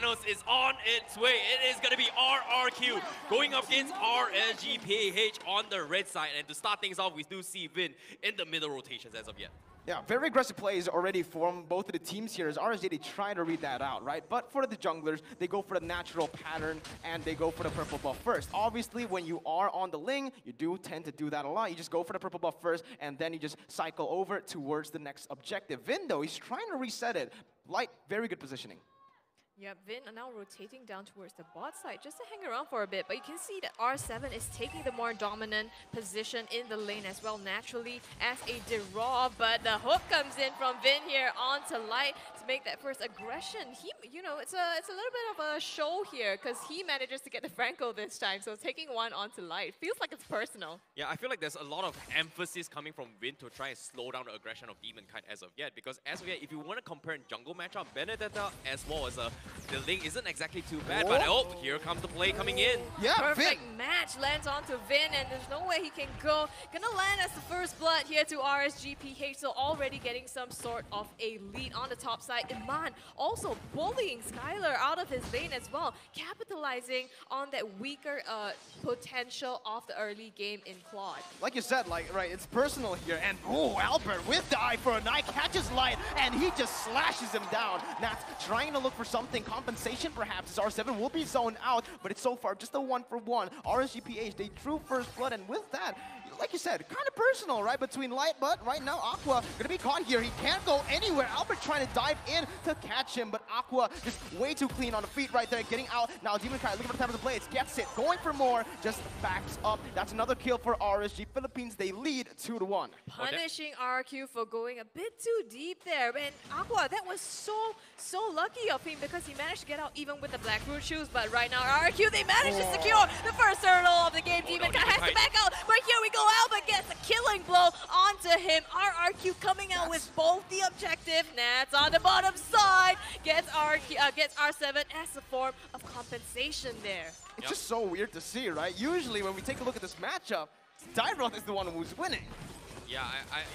finals is on its way. It is going to be Rrq going up against Rsgph on the red side. And to start things off, we do see Vin in the middle rotations as of yet. Yeah, very aggressive plays already from both of the teams here as RSG, they try to read that out, right? But for the junglers, they go for the natural pattern and they go for the purple buff first. Obviously, when you are on the Ling, you do tend to do that a lot. You just go for the purple buff first and then you just cycle over towards the next objective. Vin, though, he's trying to reset it. Light, very good positioning. Yeah, Vin are now rotating down towards the bot side just to hang around for a bit. But you can see that R7 is taking the more dominant position in the lane as well, naturally, as a draw. But the hook comes in from Vin here onto Light to make that first aggression. He, you know, it's a little bit of a show here because he manages to get the Franco this time. So taking one onto Light feels like it's personal. Yeah, I feel like there's a lot of emphasis coming from Vin to try and slow down the aggression of Demon Kite as of yet. Because as of yet, if you want to compare in jungle matchup, Benedetta as well as the Ling isn't exactly too bad, but here comes the play coming in. Yeah, perfect match lands onto Vin, and there's no way he can go. Gonna land as the first blood here to Rsgph, so already getting some sort of a lead on the top side. Iman also bullying Skylar out of his lane as well, capitalizing on that weaker potential of the early game in Claude. Like you said, right, it's personal here, and Albert with the eye for a night catches Light, and he just slashes him down. Nats trying to look for something, compensation perhaps, as R7 will be zoned out, but it's so far just a 1-for-1. Rsgph, they drew first blood, and with that, like you said, kind of personal, right, between Light, but right now Aqua gonna be caught here. He can't go anywhere. Albert trying to dive in to catch him, but Aqua just way too clean on the feet right there, getting out. Now Demon Kite looking for the time of the blades, gets it, going for more, just backs up. That's another kill for RSG Philippines. They lead 2-1. Punishing Rrq for going a bit too deep there. And Aqua, that was so lucky of him because he managed to get out even with the Black Root shoes. But right now, Rrq, they managed to secure the first hurdle of the game. Demon Kite has to back out, but here we go. Albert gets a killing blow onto him. Rrq coming out with both the objective. Nats on the bottom side gets R7 as a form of compensation there. It's just so weird to see, right? Usually when we take a look at this matchup, Tyroth is the one who's winning. Yeah,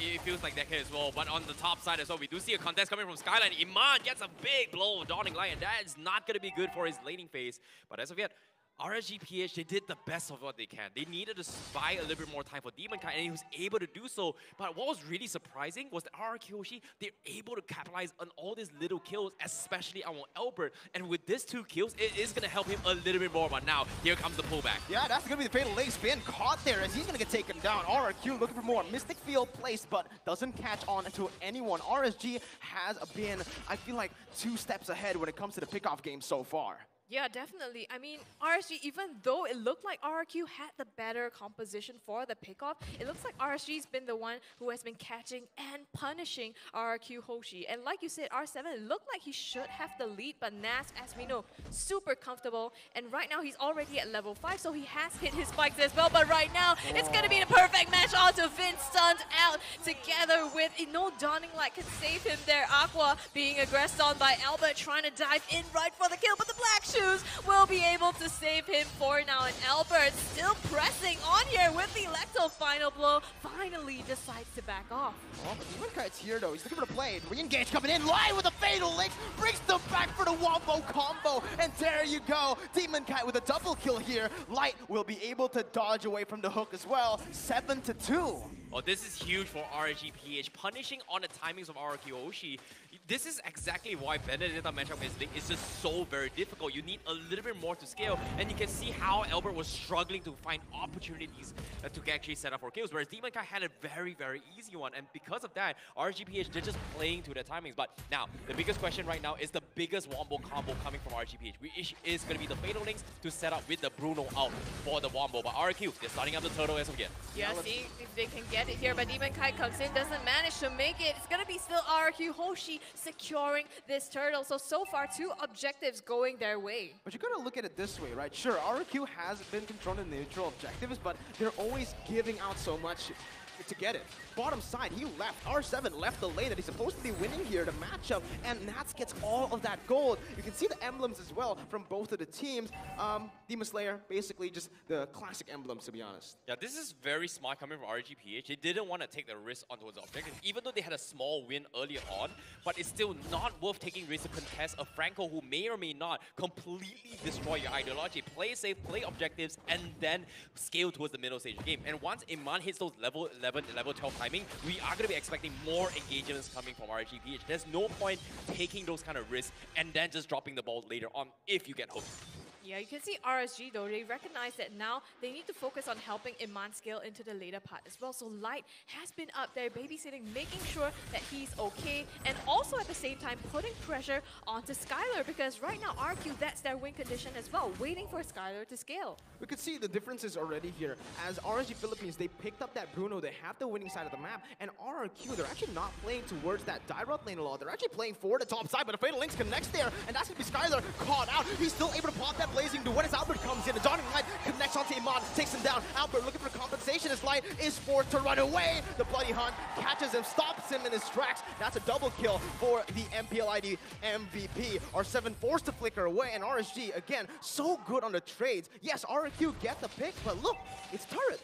it feels like that case as well. But on the top side as well, we do see a contest coming from Skyline. Iman gets a big blow of Dawning Light, and that is not going to be good for his laning phase. But as of yet, Rsgph, they did the best of what they can. They needed to buy a little bit more time for Demon Kite, and he was able to do so. But what was really surprising was that Rrq Hoshi, they're able to capitalize on all these little kills, especially on Albert. And with these 2 kills, it is going to help him a little bit more. But now, here comes the pullback. Yeah, that's going to be the fatal leg spin caught there as he's going to get taken down. Rrq looking for more. Mystic Field placed, but doesn't catch on to anyone. RSG has been, I feel like, 2 steps ahead when it comes to the pickoff game so far. Yeah, definitely. I mean, RSG, even though it looked like Rrq had the better composition for the pickoff, it looks like RSG's been the one who has been catching and punishing Rrq Hoshi. And like you said, R7 looked like he should have the lead, but Nas, as we know, super comfortable. And right now, he's already at level 5, so he has hit his spikes as well. But right now, it's going to be the perfect match onto Vin, stunned out together with no Dawning Light can save him there. Aqua being aggressed on by Albert, trying to dive in right for the kill, but the Black Shoes will be able to save him for now. And Albert still pressing on here with the Electro final blow. Finally decides to back off. Oh, but Demon Kite's here though. He's looking for the blade. Re-engage coming in. Light with a fatal link. Brings them back for the wombo combo. And there you go. Demon Kite with a double kill here. Light will be able to dodge away from the hook as well. 7-2. Oh, this is huge for Rsgph, punishing on the timings of Rrq Hoshi. This is exactly why Benedetta matchup is just so very difficult. You need a little bit more to scale, and you can see how Albert was struggling to find opportunities to actually set up for kills, whereas Demon Kite had a very, very easy one, and because of that, Rsgph, they're just playing to their timings. But now, the biggest question right now is the biggest wombo combo coming from Rsgph, which is going to be the Fatal Links to set up with the Bruno out for the wombo. But Rrq, they're starting up the turtle as of yet. Yeah, see if they can get it here, but Demon Kite comes in, doesn't manage to make it. It's going to be still Rrq Hoshi securing this turtle. So far, 2 objectives going their way. But you gotta look at it this way, right? Sure, Rrq has been controlling the neutral objectives, but they're always giving out so much. to get it. Bottom side, he left. R7 left the lane that he's supposed to be winning here, the matchup, and Nats gets all of that gold. You can see the emblems as well from both of the teams. Demon Slayer, basically just the classic emblems, to be honest. Yeah, this is very smart coming from Rsgph. They didn't want to take the risk onto the objective, even though they had a small win earlier on, but it's still not worth taking risks to contest a Franco who may or may not completely destroy your ideology. Play safe, play objectives, and then scale towards the middle stage of the game. And once Iman hits those level 11, level 12 timing, we are going to be expecting more engagements coming from Rsgph. There's no point taking those kind of risks and then just dropping the ball later on if you get hooked. Yeah, you can see RSG though, they recognize that now they need to focus on helping Iman scale into the later part as well. So Light has been up there babysitting, making sure that he's okay, and also at the same time putting pressure onto Skylar, because right now Rrq, that's their win condition as well, waiting for Skylar to scale. We could see the differences already here. As RSG Philippines, they picked up that Bruno, they have the winning side of the map, and Rrq, they're actually not playing towards that direct lane a lot. They're actually playing for the top side, but the Fatal Links connects there, and that's going to be Skylar caught out. He's still able to pop that blazing duel. When as Albert comes in, the Dawning Light connects onto Iman, takes him down. Albert looking for compensation as Light is forced to run away. The Bloody Hunt catches him, stops him in his tracks. That's a double kill for the MPLID MVP. R7 forced to flicker away, and RSG, again, so good on the trades. Yes, Rrq get the pick, but look, it's turret.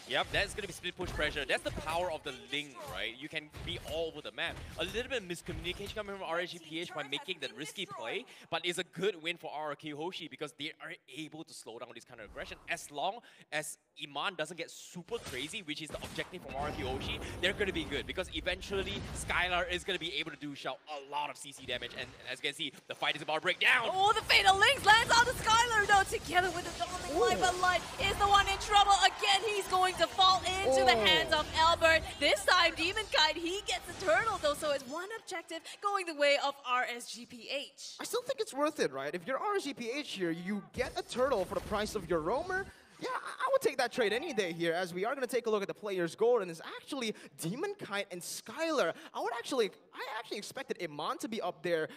Yep, that's going to be split push pressure. That's the power of the Ling, right? You can be all over the map. A little bit of miscommunication coming from Rsgph by making that risky play, but it's a good win for Rrq Hoshi because they are able to slow down this kind of aggression. As long as Iman doesn't get super crazy, which is the objective from Rrq Hoshi, they're going to be good because eventually Skylar is going to be able to do a lot of CC damage, and as you can see, the fight is about to break down. Oh, the Fatal Links lands on the Skylar though, together with the Dawning Light, but Light is the one in trouble. Again, he's going to fall into the hands of Albert. This time, Demon Kite, he gets a turtle though, so it's one objective going the way of Rsgph. I still think it's worth it, right? If you're Rsgph here, you get a turtle for the price of your roamer. Yeah, I would take that trade any day here, as we are going to take a look at the player's gold, and it's actually Demon Kite and Skylar. I actually expected Iman to be up there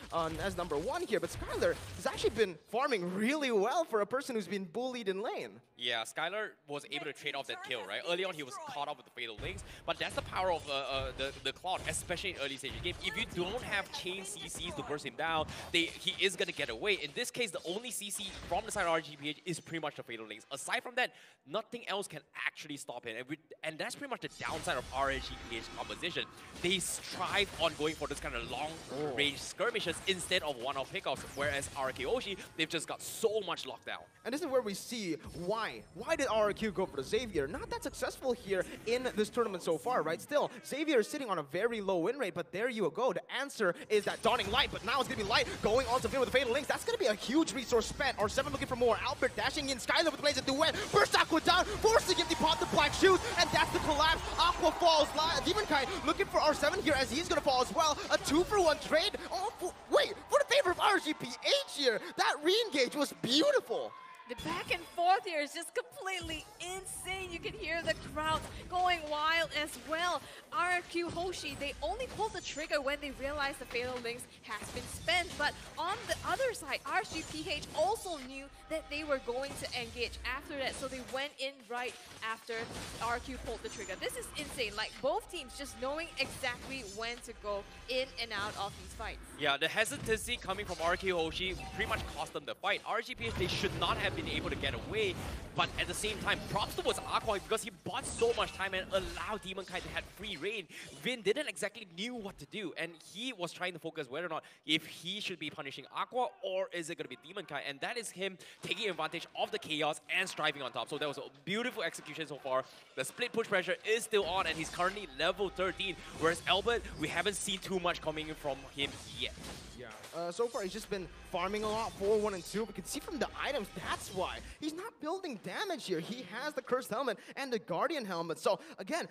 as number one here, but Skylar has actually been farming really well for a person who's been bullied in lane. Yeah, Skylar was able to trade off that kill, right? Early on, he was caught up with the Fatal Links, but that's the power of the Cloud, especially in early stage of the game. If you don't have chain CCs to burst him down, he is going to get away. In this case, the only CC from the side of Rsgph is pretty much the Fatal Links. Aside from that, nothing else can actually stop him. And that's pretty much the downside of Rsgph's composition. They strive on going for this kind of long-range skirmishes instead of one-off pickoffs, whereas Rrq Hoshi, they've just got so much lockdown. And this is where we see why. Why did Rrq go for the Xavier? Not that successful here in this tournament so far, right? Still, Xavier is sitting on a very low win rate, but there you go. The answer is that Dawning Light, but now it's going to be Light going on to field with the Fatal Links. That's going to be a huge resource spent. R7 looking for more. Albert dashing in. Skylar with Blaze of Duet. Burst Aqua down, forced to give the pop the black shoes, and that's the collapse. Aqua falls. Demon Kite looking for R7 here as he's going to fall as well. A 2-for-1 trade. Oh, wait, for the favor of Rsgph here. That re-engage was beautiful. The back and forth here is just completely insane. You can hear the crowd going wild as well. Rrq Hoshi, they only pulled the trigger when they realized the Fatal Links has been spent. But on the other side, Rsgph also knew that they were going to engage after that. So they went in right after Rrq pulled the trigger. This is insane. Like, both teams just knowing exactly when to go in and out of these fights. Yeah, the hesitancy coming from Rrq Hoshi pretty much cost them the fight. Rsgph, they should not have been able to get away, but at the same time, props towards Aqua because he bought so much time and allowed Demon Kite to have free reign. Vin didn't exactly knew what to do, and he was trying to focus whether or not if he should be punishing Aqua or is it going to be Demon Kite, and that is him taking advantage of the chaos and striving on top. So that was a beautiful execution so far. The split push pressure is still on, and he's currently level 13, whereas Albert, we haven't seen too much coming from him yet. Yeah, so far he's just been farming a lot, 4, 1, and 2. We can see from the items, that's why. He's not building damage here. He has the Cursed Helmet and the Guardian Helmet. So, again,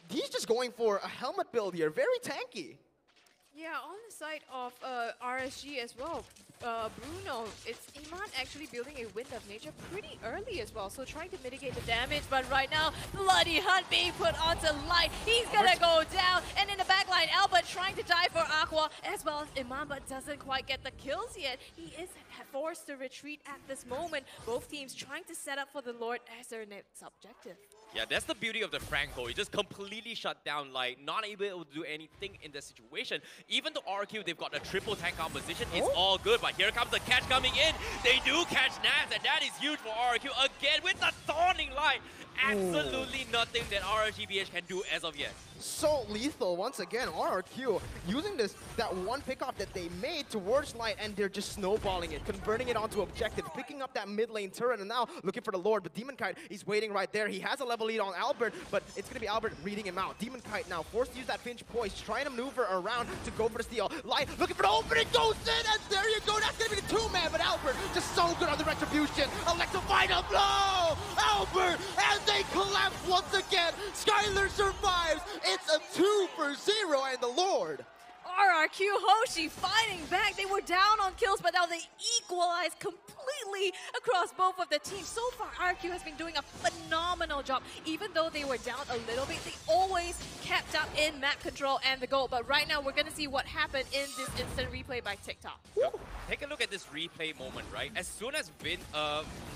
he's just going for a helmet build here. Very tanky. Yeah, on the side of RSG as well, Bruno, it's Iman actually building a Wind of Nature pretty early as well, so trying to mitigate the damage, but right now, Bloody Hunt being put onto Light. He's gonna go down, and in the back backline. Albert trying to dive for Aqua as well as Iman, but doesn't quite get the kills yet. He is forced to retreat at this moment. Both teams trying to set up for the Lord as their next objective. Yeah, that's the beauty of the Franco. He just completely shut down Light, not able to do anything in this situation. Even though Rrq, they've got a triple tank composition, it's all good. But here comes the catch coming in. They do catch Nats, and that is huge for Rrq. Again, with the Dawning Light. Absolutely nothing that Rsgph can do as of yet. So lethal once again. Rrq using that one pickoff that they made towards Light, and they're just snowballing it, converting it onto objective, picking up that mid lane turret, and now looking for the Lord. But Demon Kite, he's waiting right there. He has a level lead on Albert, but it's gonna be Albert reading him out. Demon Kite now forced to use that Finch Poise, trying to maneuver around to go for the steal. Light looking for the opening, goes in, and there you go. That's gonna be the two-man, but Albert just so good on the retribution. Electrify the blow! Albert, and they collapse once again. Skylar survives. It's a 2 for 0, and the Lord. Rrq Hoshi fighting back. They were down on kills, but now they equalize completely across both of the teams. So far, Rrq has been doing a phenomenal job. Even though they were down a little bit, they always kept up in map control and the goal. But right now, we're going to see what happened in this instant replay by TikTok. Take a look at this replay moment, right? As soon as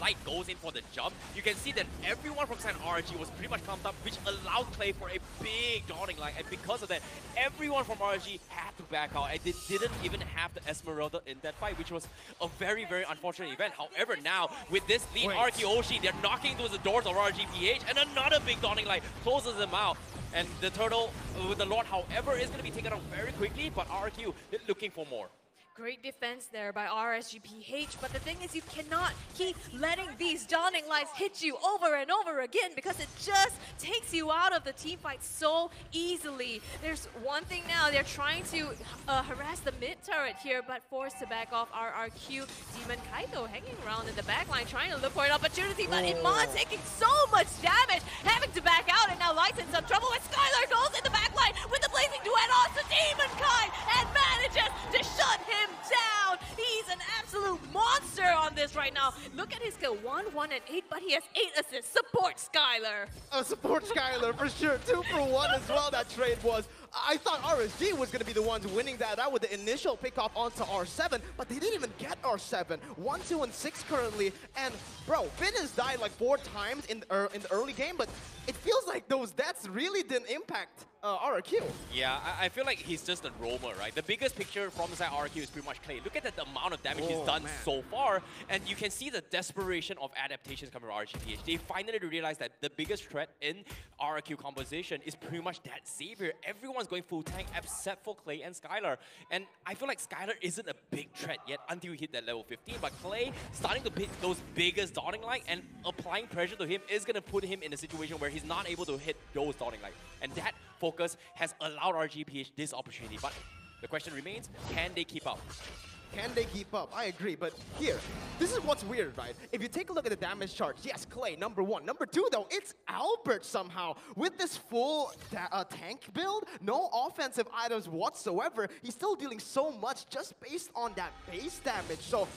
Light goes in for the jump, you can see that everyone from side Rrq was pretty much pumped up, which allowed Clay for a big Dawning Light. And because of that, everyone from Rrq had to back out, and they didn't even have the Esmeralda in that fight, which was a very, very unfortunate event. However, now, with this lead, Rrq Hoshi, they're knocking towards the doors of Rsgph, and another big Dawning Light closes them out. And the turtle with the Lord, however, is going to be taken out very quickly, but Rrq looking for more. Great defense there by Rsgph, but the thing is you cannot keep letting these Dawning Lights hit you over and over again because it just takes you out of the team fight so easily. There's one thing now, they're trying to harass the mid turret here, but forced to back off Rrq. Demon Kaito hanging around in the backline trying to look for an opportunity, but Iman taking so much damage, having to back out, and now Light's in some trouble as Skylar goes in the backline with the blazing duet on to Demon Kai and manages to shut him down. He's an absolute monster on this right now. Look at his skill, 1, 1, and 8, but he has 8 assists. Support Skylar. Support Skylar for sure. 2 for 1 as well, that trade was. I thought RSG was going to be the ones winning that out with the initial pickoff onto R7, but they didn't even get R7. 1, 2, and 6 currently. And bro, Finn has died like 4 times in the early game, but it feels like those deaths really didn't impact Rrq. Yeah, I feel like he's just a roamer, right? The biggest picture from the side Rrq is pretty much Clay. Look at the amount of damage he's done so far, and you can see the desperation of adaptations coming from Rsgph. They finally realized that the biggest threat in Rrq composition is pretty much that Xavier. Everyone's going full tank except for Clay and Skylar. And I feel like Skylar isn't a big threat yet until you hit that level 15, but Clay starting to hit those biggest Dawning Light and applying pressure to him is going to put him in a situation where he's not able to hit those Dawning Light. And that focus has allowed Rsgph this opportunity. But the question remains, can they keep up? Can they keep up? I agree, but here, this is what's weird, right? If you take a look at the damage charts, yes, Clay, number 1. Number 2, though, it's Albert somehow. With this full tank build, no offensive items whatsoever, he's still dealing so much just based on that base damage. So,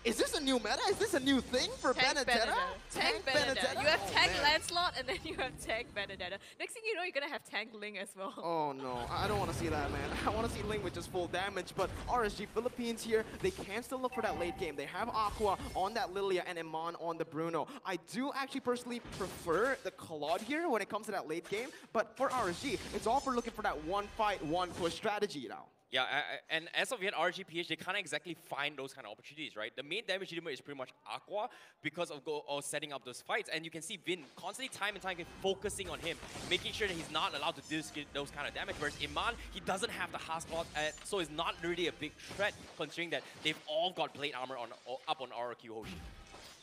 is this a new meta? Is this a new thing for Benedetta? Tank Benedetta. You have Tank Lancelot, and then you have Tank Benedetta. Next thing you know, you're going to have Tank Ling as well. Oh, no. I don't want to see that, man. I want to see Ling with just full damage, but RSG Philippines here, they can still look for that late game. They have Aqua on that Lilia and Iman on the Bruno. I do actually personally prefer the Claude here when it comes to that late game, but for RSG, it's all for looking for that one fight, one push strategy now. Yeah, and as of yet, Rsgph, they can't exactly find those kind of opportunities, right? The main damage dealer is pretty much Aqua because of setting up those fights. And you can see Vin constantly time and time focusing on him, making sure that he's not allowed to do those kind of damage. Whereas Iman, he doesn't have the hard spot, so it's not really a big threat considering that they've all got blade armor up on Rrq Hoshi.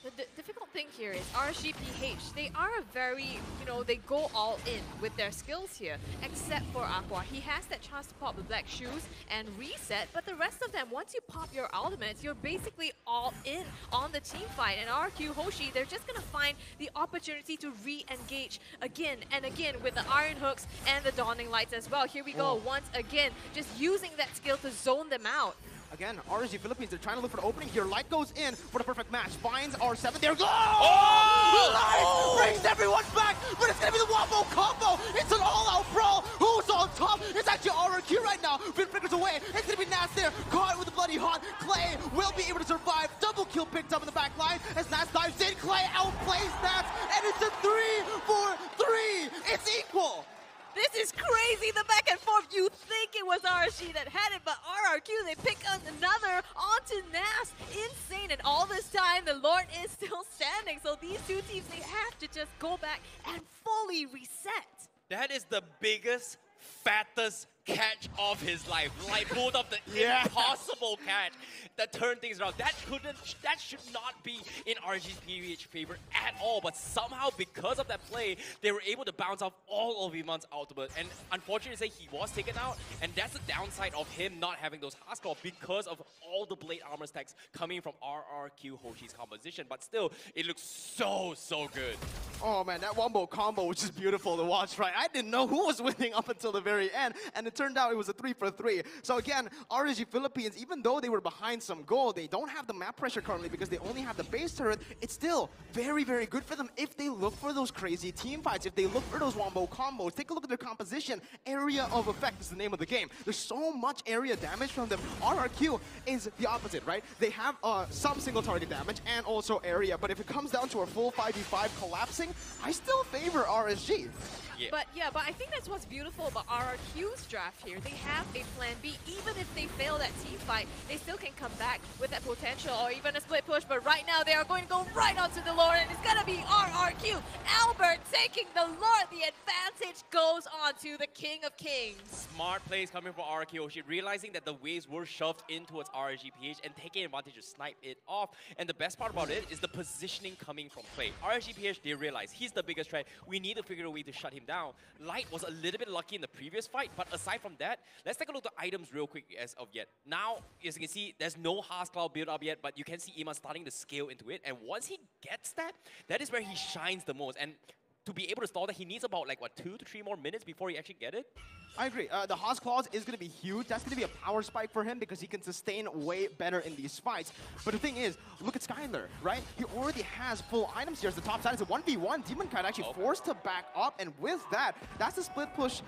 The difficult thing here is Rsgph, they are very, they go all in with their skills here, except for Aqua. He has that chance to pop the black shoes and reset, but the rest of them, once you pop your ultimates, you're basically all in on the team fight. And Rrq Hoshi, they're just going to find the opportunity to re-engage again and again with the Iron Hooks and the Dawning Lights as well. Here we go, once again, just using that skill to zone them out. Again, RSG Philippines, they're trying to look for the opening here. Light goes in for the perfect match. Finds R7. There goes! Light brings everyone back, but it's going to be the Wombo combo. It's an all-out brawl. Who's on top. It's actually Rrq right now. Vin flickers away. It's gonna be Nats there. Caught with the bloody hot. Clay will be able to survive. Double kill picked up in the back line as Nats dives in. Clay outplays Nats, and it's a 3-for-3. It's equal. This is crazy, the back and forth. You think it was Rsgph that had it, but Rrq, they pick up another onto Nas. Insane, and all this time, the Lord is still standing. So these two teams, they have to just go back and fully reset. That is the biggest, fattest catch of his life. Like pulled up the impossible catch that turned things around. That should not be in Rsgph favor at all. But somehow, because of that play, they were able to bounce off all of Iman's ultimate. And unfortunately, he was taken out. And that's the downside of him not having those Haskell because of all the blade armor stacks coming from Rrq Hoshi's composition. But still, it looks so good. Oh man, that wombo combo was just beautiful to watch, right? I didn't know who was winning up until the very end, and it turned out it was a 3-for-3. So again, RSG Philippines, even though they were behind some goal, they don't have the map pressure currently because they only have the base turret. It's still very good for them if they look for those crazy team fights, if they look for those wombo combos. Take a look at their composition. Area of effect is the name of the game. There's so much area damage from them. Rrq is the opposite, right? They have some single target damage and also area, but if it comes down to a full 5v5 collapsing, I still favor RSG. But I think that's what's beautiful about Rrq's draft here. They have a plan B. Even if they fail that team fight, they still can come back with that potential or even a split push. But right now, they are going to go right onto the Lord, and it's going to be Rrq. Albert taking the Lord. The advantage goes on to the King of Kings. Smart plays coming from Rrq Hoshi, realizing that the waves were shoved in towards Rsgph and taking advantage to snipe it off. And the best part about it is the positioning coming from Clay. Rsgph, they realize he's the biggest threat. We need to figure a way to shut him down. Light was a little bit lucky in the previous fight, but aside from that, let's take a look at the items real quick as of yet. Now, as you can see, there's no Haskell build up yet, but you can see Iman starting to scale into it. And once he gets that, that is where he shines the most. And to be able to stall that, he needs about, like, what, 2 to 3 more minutes before he actually get it? I agree. The Haas Claws is going to be huge. That's going to be a power spike for him because he can sustain way better in these fights. But the thing is, look at Skylar, right? He already has full items here as the top side. It's a 1v1. Demon Kite actually forced to back up. And with that, that's the split push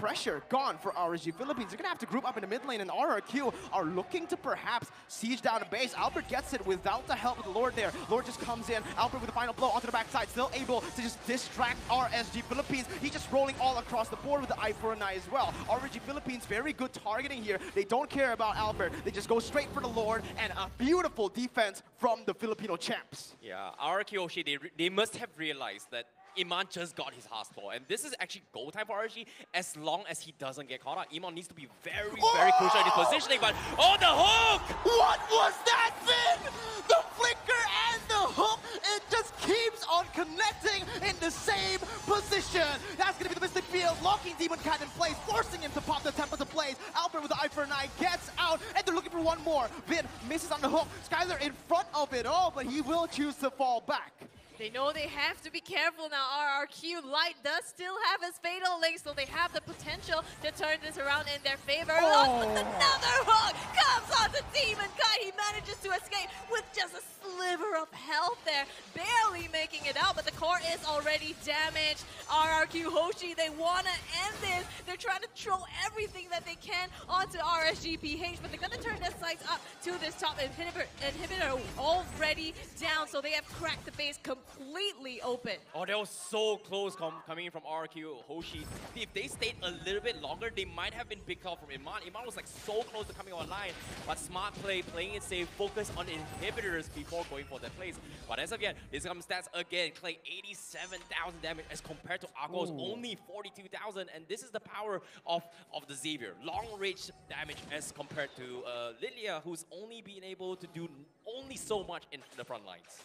pressure gone for RSG Philippines. They're going to have to group up in the mid lane, and Rrq are looking to perhaps siege down a base. Albert gets it without the help of the Lord there. Lord just comes in. Albert with the final blow onto the backside, still able to just distract RSG Philippines. He's just rolling all across the board with the eye for an eye as well. RSG Philippines, very good targeting here. They don't care about Albert. They just go straight for the Lord, and a beautiful defense from the Filipino champs. Yeah, Rrq Hoshi, they must have realized that Iman just got his Haskell, and this is actually goal time for RSG as long as he doesn't get caught out. Iman needs to be very crucial in his positioning, but the hook! What was that, Finn? The flicker and the hook, it just keeps on connecting in the same position. That's gonna be the Mystic Field, locking Demon Cat in place, forcing him to pop the tempo to place. Albert with the eye for an eye gets out, and they're looking for one more. Vin misses on the hook. Skylar in front of it all, but he will choose to fall back. They know they have to be careful now. Rrq Light does still have his Fatal Link, so they have the potential to turn this around in their favor. With another hook comes onto Demon Kite. He manages to escape with just a sliver of health there, barely making it out, but the core is already damaged. Rrq Hoshi, they want to end this. They're trying to throw everything that they can onto Rsgph, but they're going to turn their sights up to this top inhibitor already down, so they have cracked the base completely open. Oh, that was so close coming in from Rrq Hoshi. If they stayed a little bit longer, they might have been picked off from Iman. Iman was like so close to coming online, but smart play, playing it safe, focus on inhibitors before going for that place. But as of yet, this comes stats again. Clay 87,000 damage as compared to Aqua's only 42,000, and this is the power of the Xavier. Long range damage as compared to Lilia, who's only been able to do only so much in the front lines.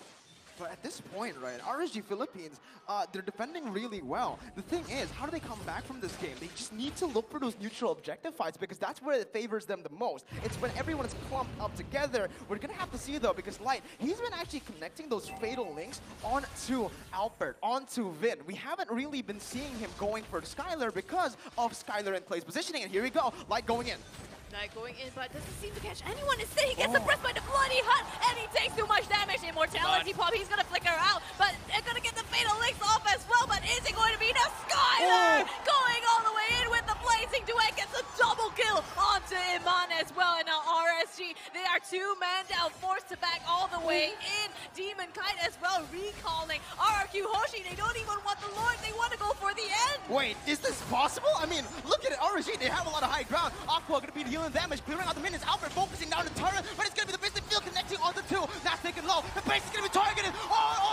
But at this point, right, RSG Philippines, they're defending really well. The thing is, how do they come back from this game? They just need to look for those neutral objective fights because that's where it favors them the most. It's when everyone is clumped up together. We're going to have to see, though, because Light, he's been actually connecting those fatal links onto Albert, onto Vin. We haven't really been seeing him going for Skylar because of Skylar and Clay's positioning. And here we go, Light going in. Knight going in, but doesn't seem to catch anyone. Instead, he gets suppressed by the bloody hunt, and he takes too much damage. Immortality pop, he's gonna flicker out, but they're gonna get the fatal links off as well. But is it going to be now Skylar going all the way in with the blades Hoshi, they don't even want the Lord, they want to go for the end. Wait, is this possible? I mean, look at it, Rsgph, they have a lot of high ground. Aqua gonna be dealing damage, clearing out the minions. Albert focusing down the turret, but it's gonna be the Bisloy field connecting on the two. Now taking low, the base is gonna be targeted. Oh,